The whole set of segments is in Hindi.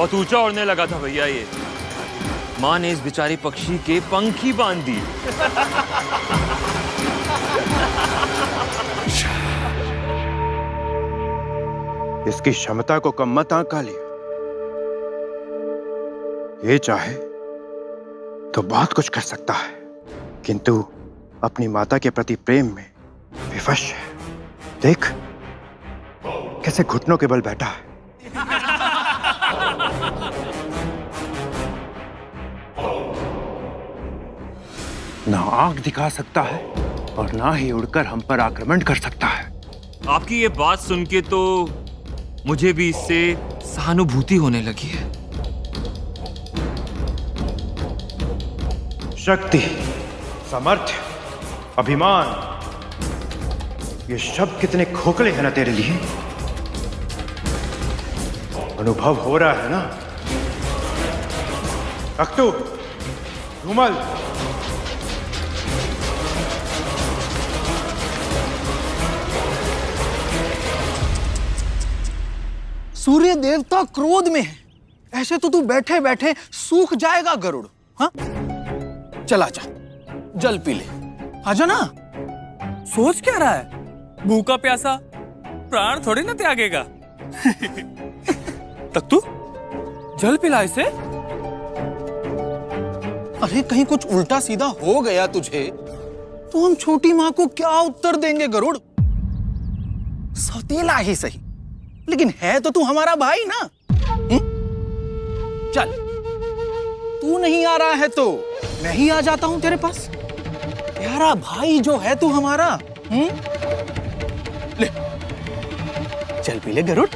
बहुत ऊंचा उड़ने लगा था भैया ये। माँ ने इस बेचारी पक्षी के पंख ही बांध दिए। इसकी क्षमता को कम मत आंका लिया। ये चाहे तो बहुत कुछ कर सकता है, किंतु अपनी माता के प्रति प्रेम में विवश है। देख कैसे घुटनों के बल बैठा है। ना आंख दिखा सकता है और ना ही उड़कर हम पर आक्रमण कर सकता है। आपकी ये बात सुन के तो मुझे भी इससे सहानुभूति होने लगी है। शक्ति, सामर्थ्य, अभिमान, ये शब्द कितने खोखले हैं ना तेरे लिए। अनुभव हो रहा है ना? अक्टू, धूमल, सूर्य देवता क्रोध में है। ऐसे तो तू बैठे बैठे सूख जाएगा गरुड़। हाँ, चला जा, जल पी ले। आजा ना। सोच क्या रहा है? भूखा प्यासा प्राण थोड़ी ना त्यागेगा। तक तू जल पिला इसे। अरे कहीं कुछ उल्टा सीधा हो गया तुझे तो हम छोटी माँ को क्या उत्तर देंगे गरुड़? सौतेला ही सही, लेकिन है तो तू हमारा भाई ना। चल, तू नहीं आ रहा है तो मैं ही आ जाता हूं तेरे पास। प्यारा भाई जो है तू हमारा। ले, चल पी ले गरुड़।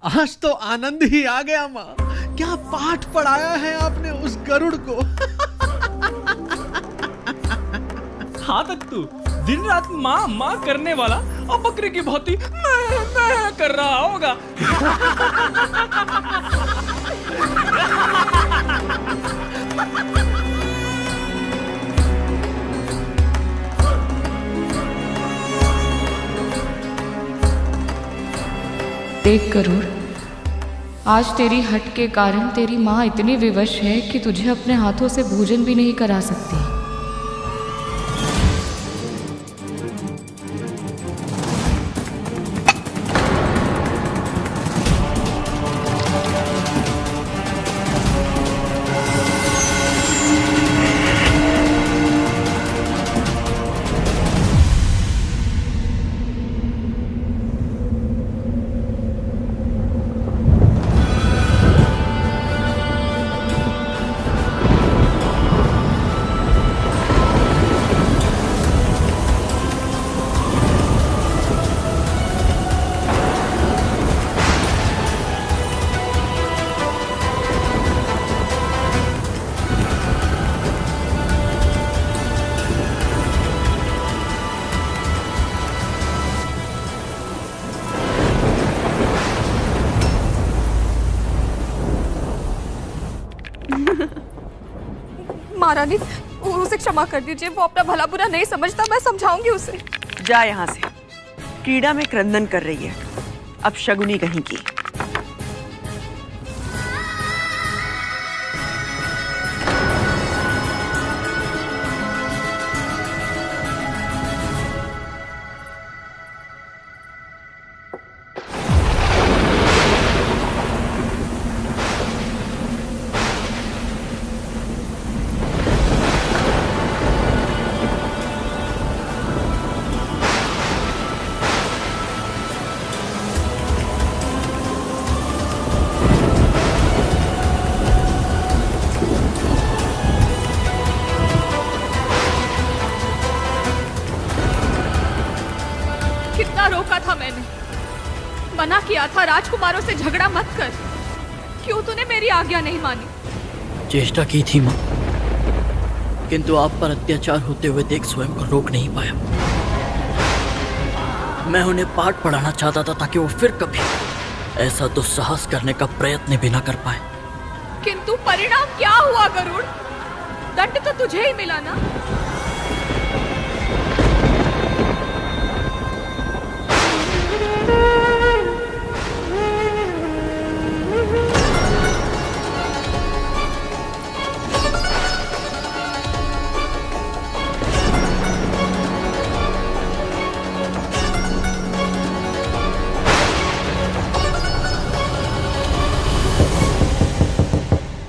आज तो आनंद ही आ गया माँ। क्या पाठ पढ़ाया है आपने उस गरुड़ को। हाँ तक तू दिन रात माँ माँ करने वाला और बकरे की भांति मैं कर रहा होगा। देख गरुड़, आज तेरी हट के कारण तेरी माँ इतनी विवश है कि तुझे अपने हाथों से भोजन भी नहीं करा सकती। महारानी, उसे क्षमा कर दीजिए। वो अपना भला बुरा नहीं समझता। मैं समझाऊंगी उसे। जा यहाँ से। कीड़ा में क्रंदन कर रही है। अब शगुनी कहीं की। मना किया था राजकुमारों से झगड़ा मत कर। क्यों तूने मेरी आज्ञा नहीं मानी? चेष्टा की थी माँ, किंतु आप पर अत्याचार होते हुए देख स्वयं को रोक नहीं पाया। मैं उन्हें पाठ पढ़ाना चाहता था ताकि वो फिर कभी ऐसा दुस्साहस करने का प्रयत्न भी ना कर पाए। किंतु परिणाम क्या हुआ गरुड़? दंड तो तुझे ही मिला ना।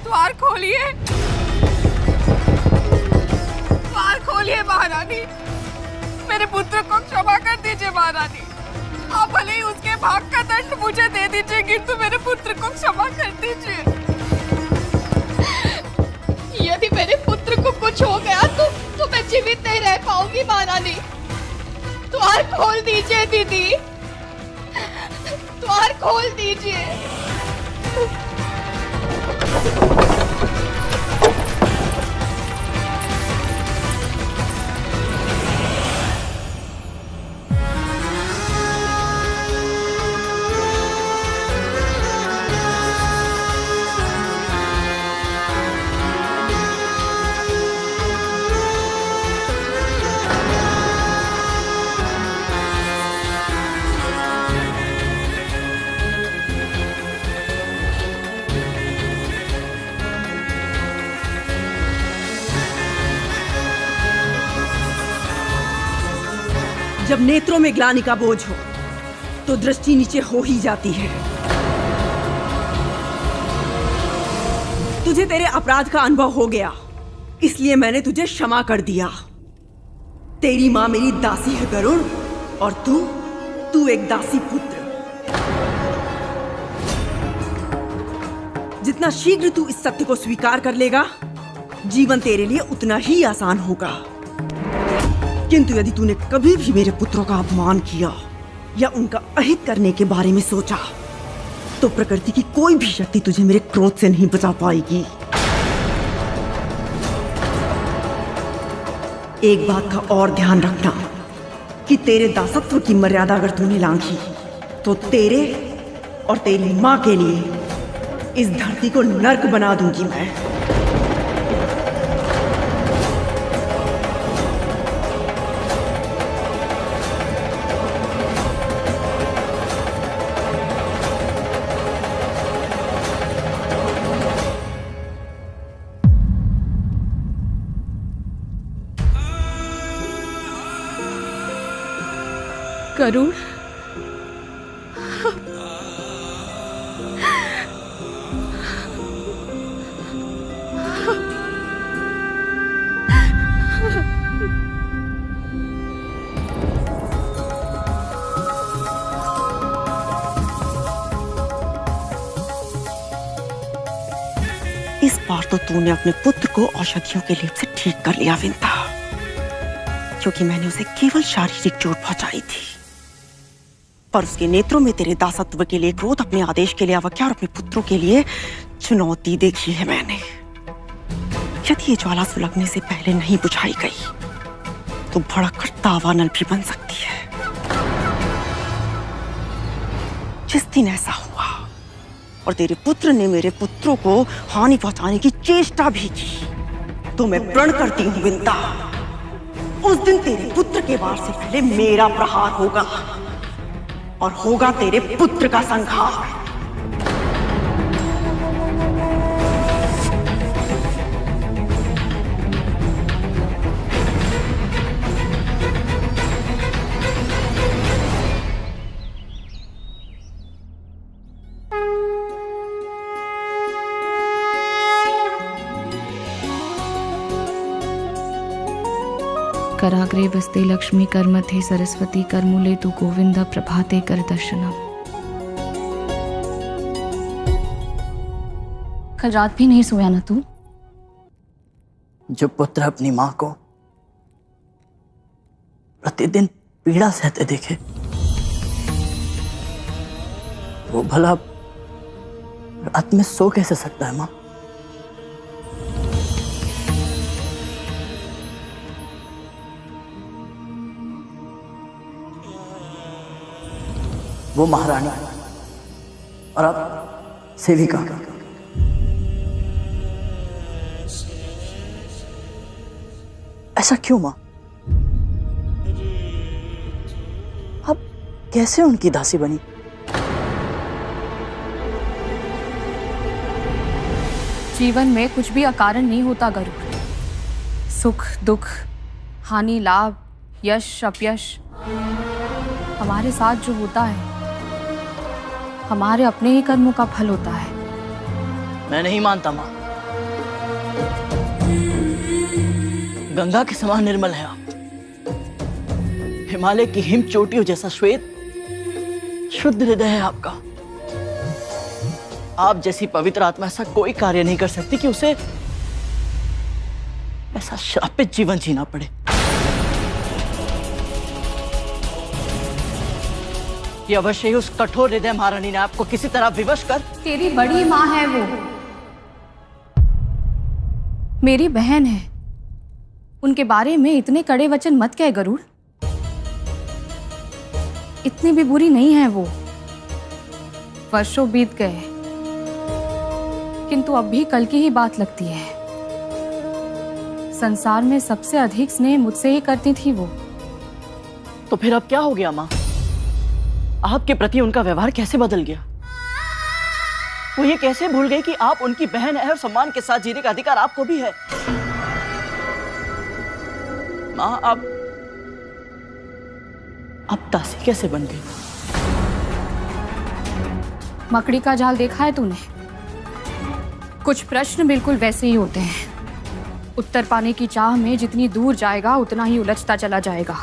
द्वार खोलिए, द्वार खोलिए महारानी। मेरे पुत्र को क्षमा कर दीजिए महारानी। आप भले ही उसके भाग का दंड मुझे दे दीजिए, किंतु मेरे पुत्र को क्षमा कर दीजिए। यदि मेरे पुत्र को कुछ हो गया तो मैं जीवित नहीं रह पाऊंगी महारानी। द्वार खोल दीजिए दीदी, द्वार खोल दीजिए। जब नेत्रों में ग्लानि का बोझ हो तो दृष्टि नीचे हो ही जाती है। तुझे तेरे अपराध का अनुभव हो गया, इसलिए मैंने तुझे क्षमा कर दिया। तेरी मां मेरी दासी है गरुड़, और तू एक दासी पुत्र। जितना शीघ्र तू इस सत्य को स्वीकार कर लेगा, जीवन तेरे लिए उतना ही आसान होगा। किंतु यदि तूने कभी भी मेरे पुत्रों का अपमान किया या उनका अहित करने के बारे में सोचा, तो प्रकृति की कोई भी शक्ति तुझे मेरे क्रोध से नहीं बचा पाएगी। एक बात का और ध्यान रखना कि तेरे दासत्व की मर्यादा अगर तूने लांघी, तो तेरे और तेरी मां के लिए इस धरती को नर्क बना दूंगी मैं। गरुड़, इस बार तो तूने अपने पुत्र को औषधियों के लेप से ठीक कर लिया विंता, क्योंकि मैंने उसे केवल शारीरिक चोट पहुंचाई थी, पर उसके नेत्रों में तेरे दासत्व के लिए क्रोध, अपने आदेश के लिए अवज्ञा और अपने पुत्रों के लिए चुनौती देखी है मैंने। यदि ये ज्वाला सुलगने से पहले नहीं बुझाई गई तो भड़ककर दावानल भी बन सकती है। जिस दिन ऐसा हुआ और तेरे पुत्र ने मेरे पुत्रों को हानि पहुंचाने की चेष्टा भी की, तो मैं प्रण करती हूं विंता, उस दिन तेरे पुत्र के वार से पहले मेरा प्रहार होगा और होगा तेरे पुत्र का संहार। कराग्रे वस्ते लक्ष्मी कर्मथे सरस्वती कर्मूले तु गोविंद प्रभाते कर दर्शनम। कल रात भी नहीं सोया ना तू? जो पुत्र अपनी मां को प्रतिदिन पीड़ा सहते देखे, वो भला रात में सो कैसे सकता है माँ? वो महारानी और आप सेविका। ऐसा क्यों माँ? आप कैसे उनकी दासी बनी? जीवन में कुछ भी अकारण नहीं होता गरुड़। सुख दुख, हानि लाभ, यश अपयश, हमारे साथ जो होता है हमारे अपने ही कर्मों का फल होता है। मैं नहीं मानता माँ। गंगा के समान निर्मल है आप, हिमालय की हिम चोटियों जैसा श्वेत शुद्ध हृदय है आपका। आप जैसी पवित्र आत्मा ऐसा कोई कार्य नहीं कर सकती कि उसे ऐसा श्रापित जीवन जीना पड़े। ये अवश्य ही उस कठोर हृदय महारानी ने आपको किसी तरह विवश कर। तेरी बड़ी माँ है वो, मेरी बहन है। उनके बारे में इतने कड़े वचन मत कह गरुड़। इतनी भी बुरी नहीं है वो। वर्षों बीत गए किंतु अब भी कल की ही बात लगती है। संसार में सबसे अधिक स्नेह मुझसे ही करती थी वो। तो फिर अब क्या हो गया माँ? आपके प्रति उनका व्यवहार कैसे बदल गया? वो ये कैसे भूल गई कि आप उनकी बहन है और सम्मान के साथ जीने का अधिकार आपको भी है? माँ आप दासी कैसे बन गई? मकड़ी का जाल देखा है तूने? कुछ प्रश्न बिल्कुल वैसे ही होते हैं। उत्तर पाने की चाह में जितनी दूर जाएगा उतना ही उलझता चला जाएगा।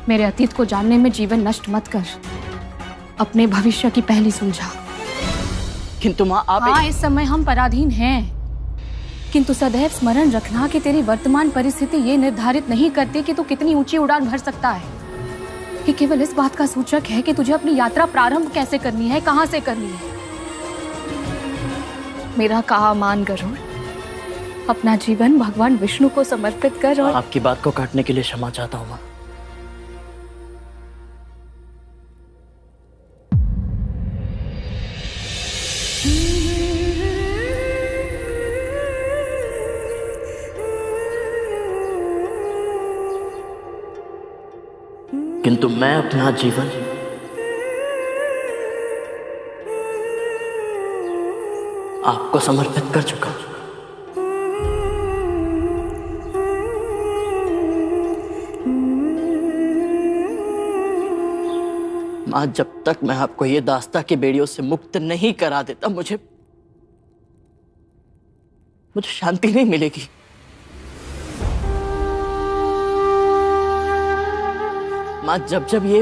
मेरे अतीत को जानने में जीवन नष्ट मत कर, अपने भविष्य की पहली सुलझा। किंतु माँ आप हाँ, इस समय हम पराधीन हैं, किंतु सदैव स्मरण रखना कि तेरी वर्तमान परिस्थिति ये निर्धारित नहीं करती कि तू कितनी ऊंची उड़ान भर सकता है। ये केवल इस बात का सूचक है कि तुझे अपनी यात्रा प्रारंभ कैसे करनी है, कहां से करनी है। मेरा कहा मान गरुड़, अपना जीवन भगवान विष्णु को समर्पित कर। और आपकी बात को काटने के लिए क्षमा चाहता हूँ माँ। किंतु मैं अपना जीवन आपको समर्पित कर चुका हूं। मां, जब तक मैं आपको ये दास्ता की बेड़ियों से मुक्त नहीं करा देता मुझे शांति नहीं मिलेगी। मां, जब ये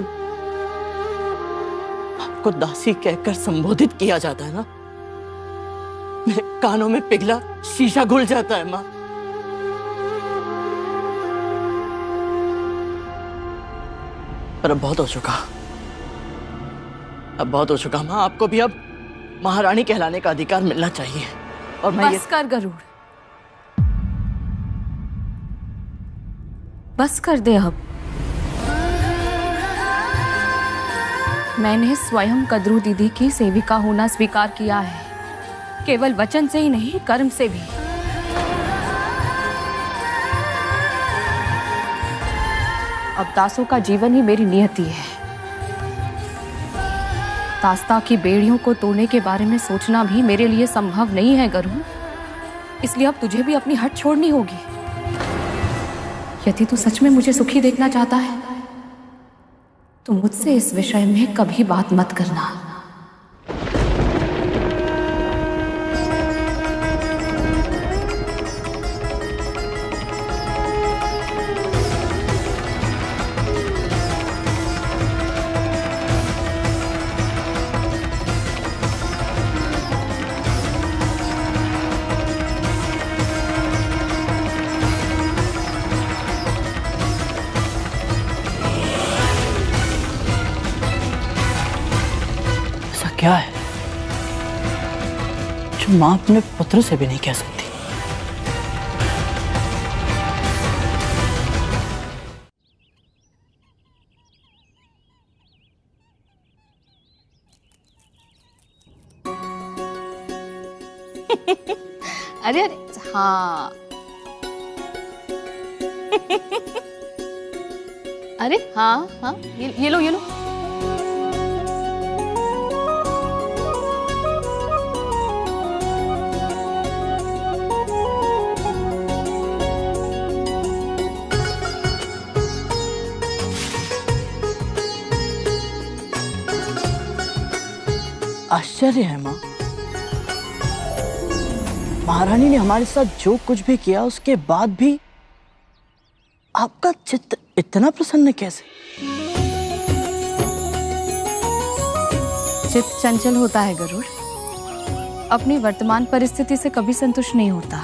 आपको दासी कहकर संबोधित किया जाता है ना, मेरे कानों में पिघला शीशा घुल जाता है मां। पर अब बहुत हो चुका, मां। आपको भी अब महारानी कहलाने का अधिकार मिलना चाहिए। और मैं बस कर गरुड़, बस कर दे अब। मैंने स्वयं कद्रू दीदी की सेविका होना स्वीकार किया है, केवल वचन से ही नहीं, कर्म से भी। अब दासों का जीवन ही मेरी नियति है। दास्ता की बेड़ियों को तोड़ने के बारे में सोचना भी मेरे लिए संभव नहीं है गरुड़। इसलिए अब तुझे भी अपनी हट छोड़नी होगी। यदि तू सच में मुझे सुखी देखना चाहता है तो मुझसे इस विषय में कभी बात मत करना। क्या है जो माँ अपने पुत्र से भी नहीं कह सकती? अरे अरे हाँ अरे हाँ हाँ ये लो ये लो। आश्चर्य है माँ, महारानी ने हमारे साथ जो कुछ भी किया उसके बाद भी आपका चित्त इतना प्रसन्न कैसे? चित्त चंचल होता है गरुड़, अपनी वर्तमान परिस्थिति से कभी संतुष्ट नहीं होता।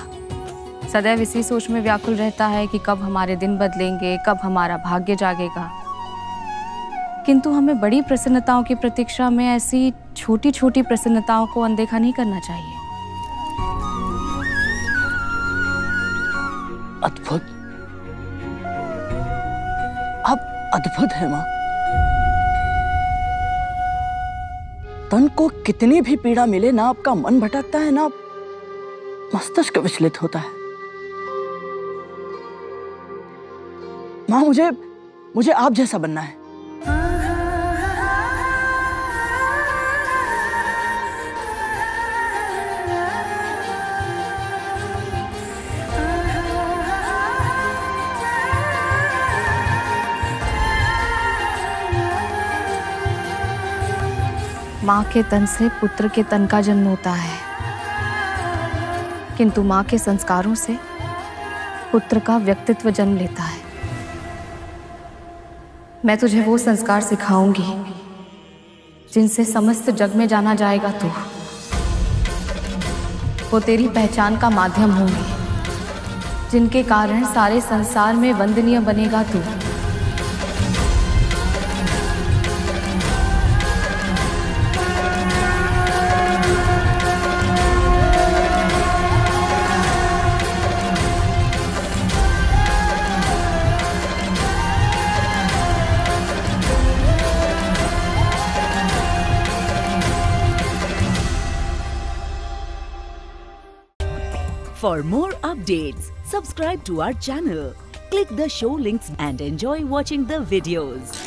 सदैव इसी सोच में व्याकुल रहता है कि कब हमारे दिन बदलेंगे, कब हमारा भाग्य जागेगा। किंतु हमें बड़ी प्रसन्नताओं की प्रतीक्षा में ऐसी छोटी छोटी प्रसन्नताओं को अनदेखा नहीं करना चाहिए। अद्भुत, आप अद्भुत है माँ। तन को कितनी भी पीड़ा मिले ना, आपका मन भटकता है ना मस्तिष्क विचलित होता है। माँ मुझे आप जैसा बनना है। माँ के तन से पुत्र के तन का जन्म होता है, किंतु माँ के संस्कारों से पुत्र का व्यक्तित्व जन्म लेता है। मैं तुझे वो संस्कार सिखाऊंगी जिनसे समस्त जग में जाना जाएगा तू। वो तेरी पहचान का माध्यम होंगे, जिनके कारण सारे संसार में वंदनीय बनेगा तू। For more updates, subscribe to our channel, click the show links and enjoy watching the videos.